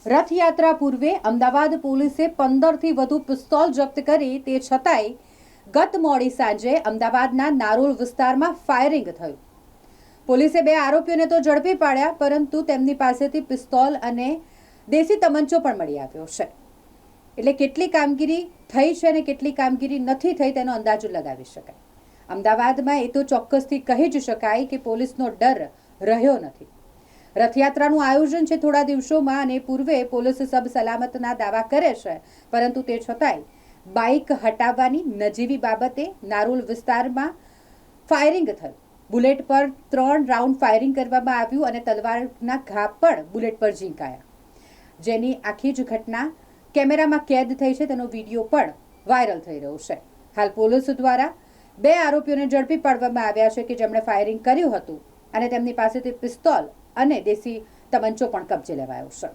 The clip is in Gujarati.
રથયાત્રા પૂર્વે અમદાવાદ પોલીસે 15થી વધુ પિસ્તોલ જપ્ત કરી તે છતાંય ગત મોડી સાંજે અમદાવાદના નારોલ વિસ્તારમાં ફાયરિંગ થયું. પોલીસે 2 આરોપીઓને તો ઝડપી પાડ્યા, પરંતુ તેમની પાસેથી પિસ્તોલ અને દેશી તમંચો પણ મળી આવ્યો છે. એટલે કેટલી કામગીરી થઈ છે અને કેટલી કામગીરી નથી થઈ તેનો અંદાજો લગાવી શકાય. અમદાવાદમાં એ તો ચોક્કસથી કહી જ શકાય કે પોલીસનો ડર રહ્યો નથી. રથયાત્રાનું આયોજન છે થોડા દિવસોમાં અને પૂર્વે પોલીસ સબ સલામતના દાવા કરે છે, પરંતુ તે છતાંય બાઇક હટાવવાની નજીવી બાબતે નારોલ વિસ્તારમાં ફાયરિંગ થયું. બુલેટ પર 3 રાઉન્ડ ફાયરિંગ કરવામાં આવ્યું અને તલવારના ઘા પણ બુલેટ પર ઝીંકાયા, જેની આખી જ ઘટના કેમેરામાં કેદ થઈ છે. તેનો વિડીયો પણ વાયરલ થઈ રહ્યો છે. હાલ પોલીસ દ્વારા 2 આરોપીઓને ઝડપી પાડવામાં આવ્યા છે કે જેમણે ફાયરિંગ કર્યું હતું અને તેમની પાસેથી પિસ્તોલ અને દેશી તમંચો પણ કબજે લેવાયો છે.